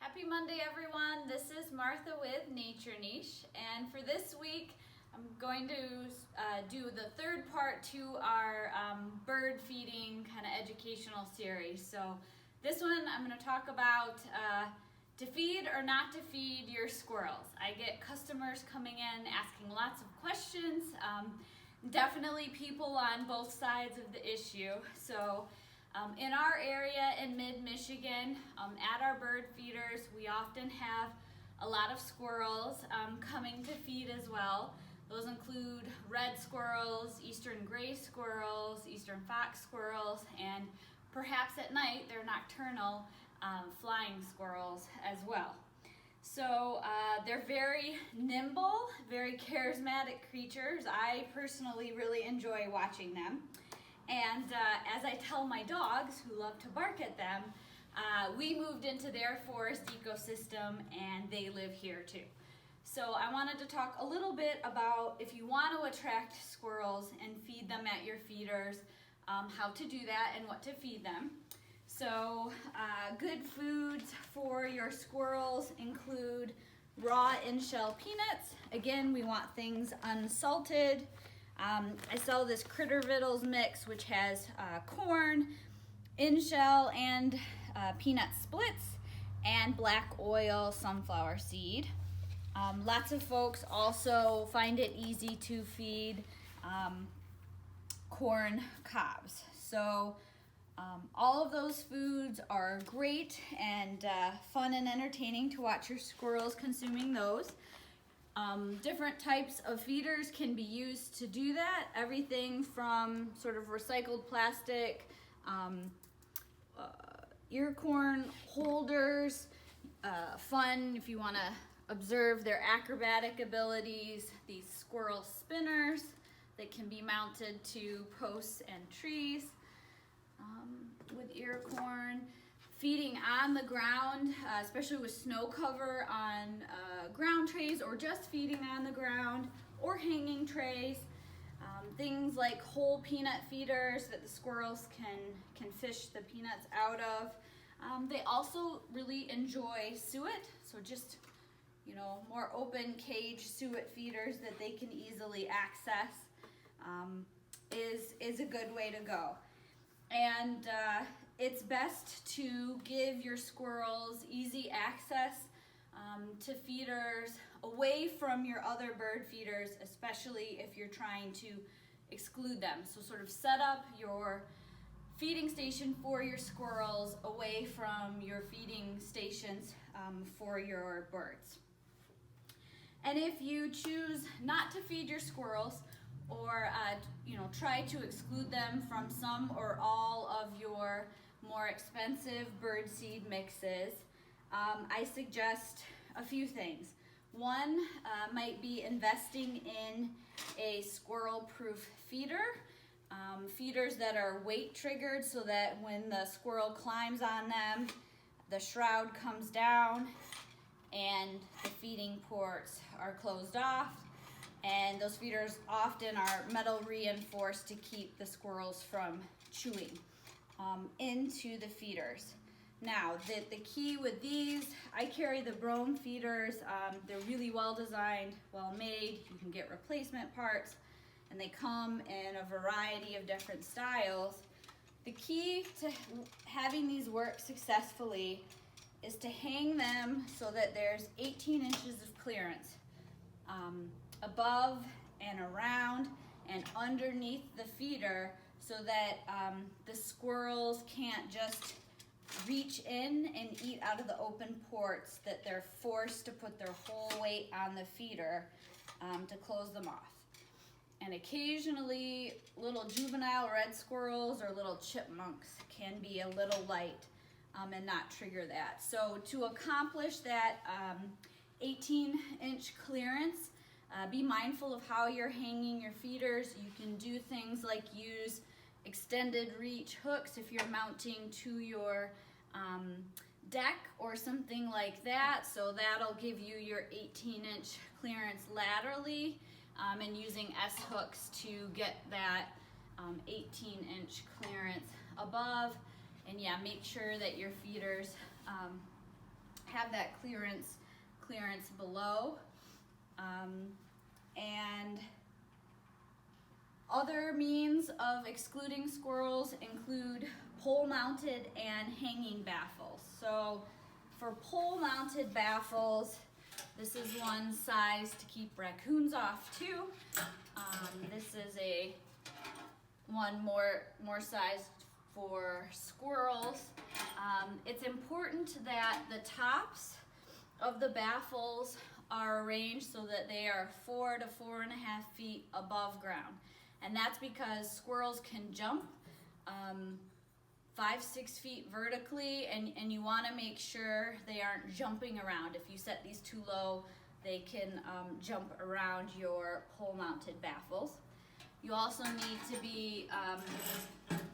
Happy Monday, everyone. This is Martha with Nature Niche, and for this week I'm going to do the third part to our bird feeding kind of educational series. So this one I'm going to talk about to feed or not to feed your squirrels. I get customers coming in asking lots of questions, definitely people on both sides of the issue. So in our area in mid-Michigan, at our bird feeders, we often have a lot of squirrels coming to feed as well. Those include red squirrels, eastern gray squirrels, eastern fox squirrels, and perhaps at night they're nocturnal flying squirrels as well. So they're very nimble, very charismatic creatures. I personally really enjoy watching them. And as I tell my dogs, who love to bark at them, we moved into their forest ecosystem and they live here too. So I wanted to talk a little bit about if you want to attract squirrels and feed them at your feeders, how to do that and what to feed them. So good foods for your squirrels include raw in-shell peanuts. Again, we want things unsalted. I sell this Critter Vittles mix, which has corn, in-shell, and peanut splits, and black oil sunflower seed. Lots of folks also find it easy to feed corn cobs. So all of those foods are great and fun and entertaining to watch your squirrels consuming those. Different types of feeders can be used to do that. Everything from sort of recycled plastic, ear corn holders, fun if you want to observe their acrobatic abilities, these squirrel spinners that can be mounted to posts and trees with ear corn. Feeding on the ground, especially with snow cover on ground trays, or just feeding on the ground, or hanging trays. Things like whole peanut feeders that the squirrels can fish the peanuts out of. They also really enjoy suet, so just more open cage suet feeders that they can easily access is a good way to go. And it's best to give your squirrels easy access to feeders away from your other bird feeders, especially if you're trying to exclude them. So sort of set up your feeding station for your squirrels away from your feeding stations for your birds. And if you choose not to feed your squirrels, or try to exclude them from some or all of your more expensive birdseed mixes, I suggest a few things. One might be investing in a squirrel-proof feeder. Feeders that are weight triggered so that when the squirrel climbs on them, the shroud comes down and the feeding ports are closed off. And those feeders often are metal reinforced to keep the squirrels from chewing into the feeders. Now, the key with these, I carry the Brome feeders. They're really well designed, well made. You can get replacement parts, and they come in a variety of different styles. The key to having these work successfully is to hang them so that there's 18 inches of clearance above and around and underneath the feeder, so that the squirrels can't just reach in and eat out of the open ports, that they're forced to put their whole weight on the feeder to close them off. And occasionally little juvenile red squirrels or little chipmunks can be a little light and not trigger that. So to accomplish that 18-inch clearance, be mindful of how you're hanging your feeders. You can do things like use extended reach hooks if you're mounting to your deck or something like that. So that'll give you your 18-inch clearance laterally, and using S-hooks to get that 18-inch clearance above. And yeah, make sure that your feeders have that clearance below. And other means of excluding squirrels include pole-mounted and hanging baffles. So for pole-mounted baffles, this is one size to keep raccoons off too. This is one more size for squirrels. It's important that the tops of the baffles are arranged so that they are 4 to 4.5 feet above ground. And that's because squirrels can jump 5-6 feet vertically, and you want to make sure they aren't jumping around. If you set these too low, they can jump around your pole-mounted baffles. You also need to be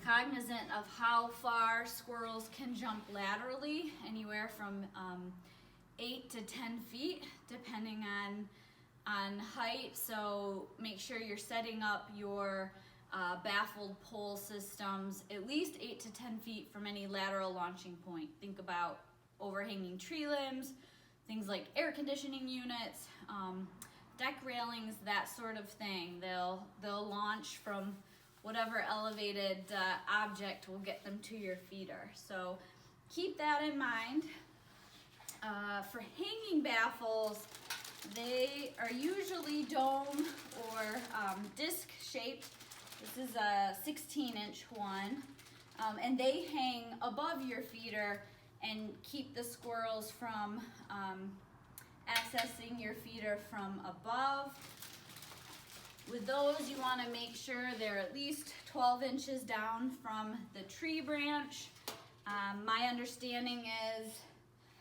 cognizant of how far squirrels can jump laterally, anywhere from 8 to 10 feet, depending on height. So make sure you're setting up your baffled pole systems at least 8 to 10 feet from any lateral launching point. Think about overhanging tree limbs, things like air conditioning units, deck railings, that sort of thing. They'll launch from whatever elevated object will get them to your feeder. So keep that in mind. For hanging baffles, they are usually dome or disc shaped. This is a 16-inch one, and they hang above your feeder and keep the squirrels from accessing your feeder from above. With those, you want to make sure they're at least 12 inches down from the tree branch. My understanding is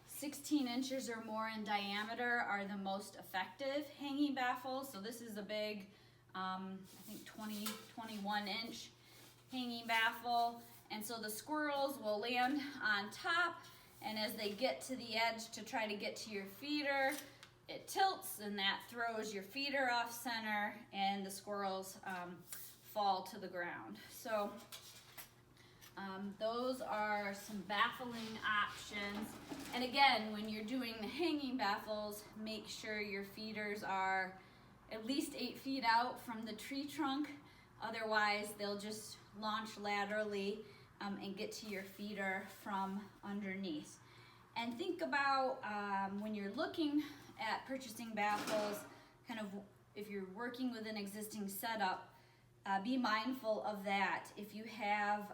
16 inches or more in diameter are the most effective hanging baffles. So this is a big, I think 21 inch hanging baffle. And so the squirrels will land on top, and as they get to the edge to try to get to your feeder, it tilts, and that throws your feeder off center, and the squirrels fall to the ground. So those are some baffling options. And again, when you're doing the hanging baffles, make sure your feeders are at least 8 feet out from the tree trunk. Otherwise, they'll just launch laterally and get to your feeder from underneath. And think about when you're looking at purchasing baffles, kind of if you're working with an existing setup, be mindful of that. If you have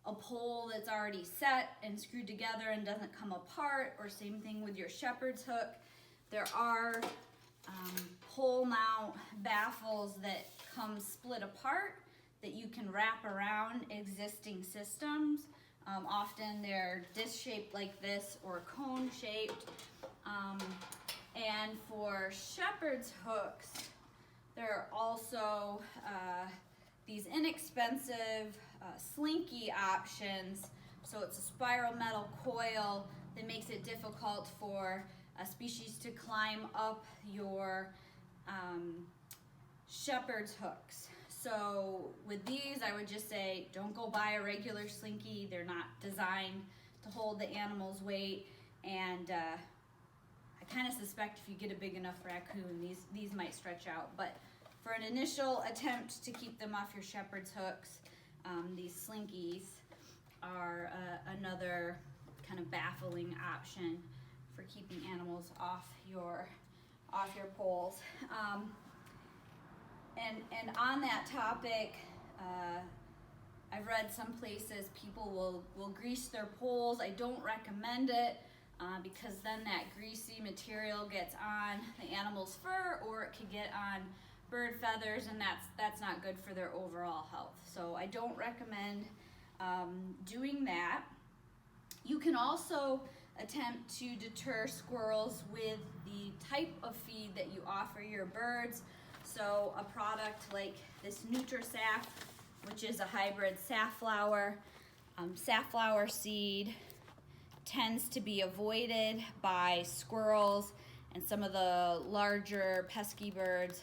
a pole that's already set and screwed together and doesn't come apart, or same thing with your shepherd's hook, there are pole mount baffles that come split apart that you can wrap around existing systems. Often they're disc shaped like this or cone shaped. And for shepherd's hooks, there are also these inexpensive slinky options. So it's a spiral metal coil that makes it difficult for a species to climb up your shepherd's hooks. So with these, I would just say don't go buy a regular slinky. They're not designed to hold the animal's weight, and I kind of suspect if you get a big enough raccoon, these might stretch out. But for an initial attempt to keep them off your shepherd's hooks, these slinkies are another kind of baffling option for keeping animals off your poles. And on that topic, I've read some places people will grease their poles. I don't recommend it because then that greasy material gets on the animal's fur, or it could get on bird feathers, and that's not good for their overall health. So I don't recommend doing that. You can also attempt to deter squirrels with the type of feed that you offer your birds. So a product like this NutriSaf, which is a hybrid safflower seed, tends to be avoided by squirrels and some of the larger pesky birds,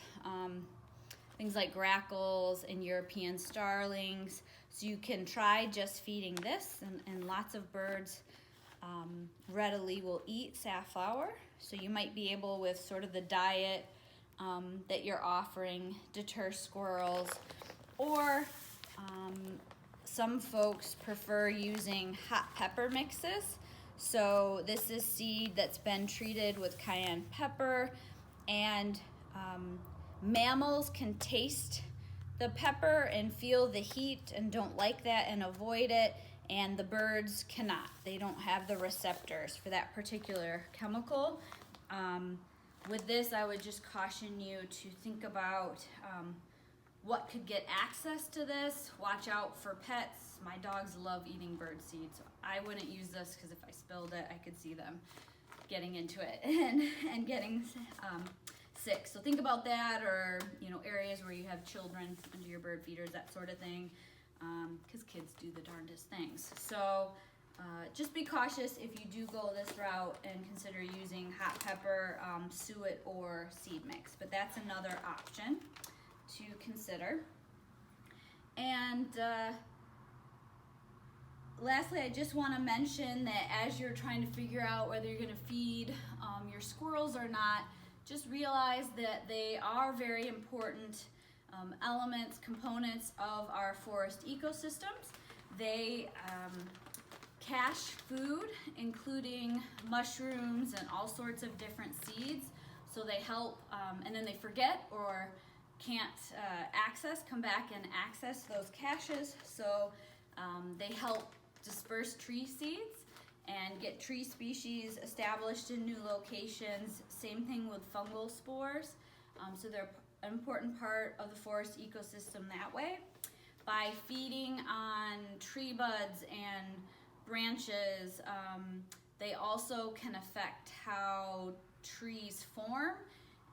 things like grackles and European starlings. So you can try just feeding this, and lots of birds readily will eat safflower. So you might be able, with sort of the diet that you're offering, deter squirrels. Or some folks prefer using hot pepper mixes. So this is seed that's been treated with cayenne pepper, and mammals can taste the pepper and feel the heat and don't like that and avoid it, and the birds cannot. They don't have the receptors for that particular chemical. With this, I would just caution you to think about what could get access to this. Watch out for pets. My dogs love eating bird seed, so I wouldn't use this because if I spilled it, I could see them getting into it and getting sick. So think about that, or areas where you have children under your bird feeders, that sort of thing, because kids do the darndest things. So just be cautious if you do go this route and consider using hot pepper, suet, or seed mix. But that's another option to consider. And lastly, I just want to mention that as you're trying to figure out whether you're going to feed your squirrels or not, just realize that they are very important elements, components of our forest ecosystems. They cache food, including mushrooms and all sorts of different seeds. So they help, and then they forget or can't come back and access those caches. So they help disperse tree seeds and get tree species established in new locations. Same thing with fungal spores. So they're an important part of the forest ecosystem that way. By feeding on tree buds and branches, they also can affect how trees form,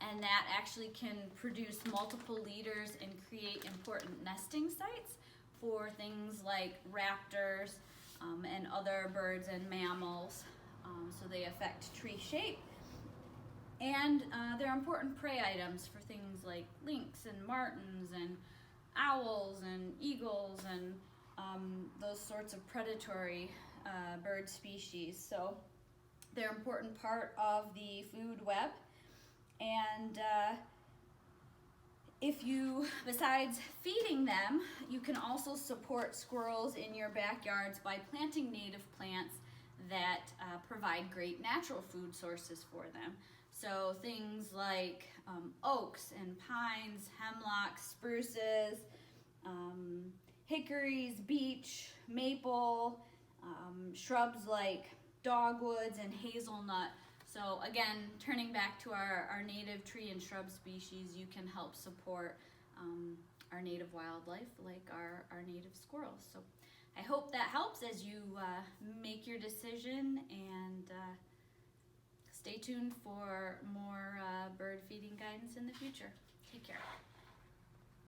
and that actually can produce multiple leaders and create important nesting sites for things like raptors and other birds and mammals. So they affect tree shape. And they're important prey items for things like lynx and martins and owls and eagles and those sorts of predatory bird species. So they're an important part of the food web. And if you, besides feeding them, you can also support squirrels in your backyards by planting native plants that provide great natural food sources for them. So things like oaks and pines, hemlocks, spruces, hickories, beech, maple, shrubs like dogwoods and hazelnut. So again, turning back to our native tree and shrub species, you can help support our native wildlife like our native squirrels. So I hope that helps as you make your decision, and stay tuned for more bird feeding guidance in the future. Take care.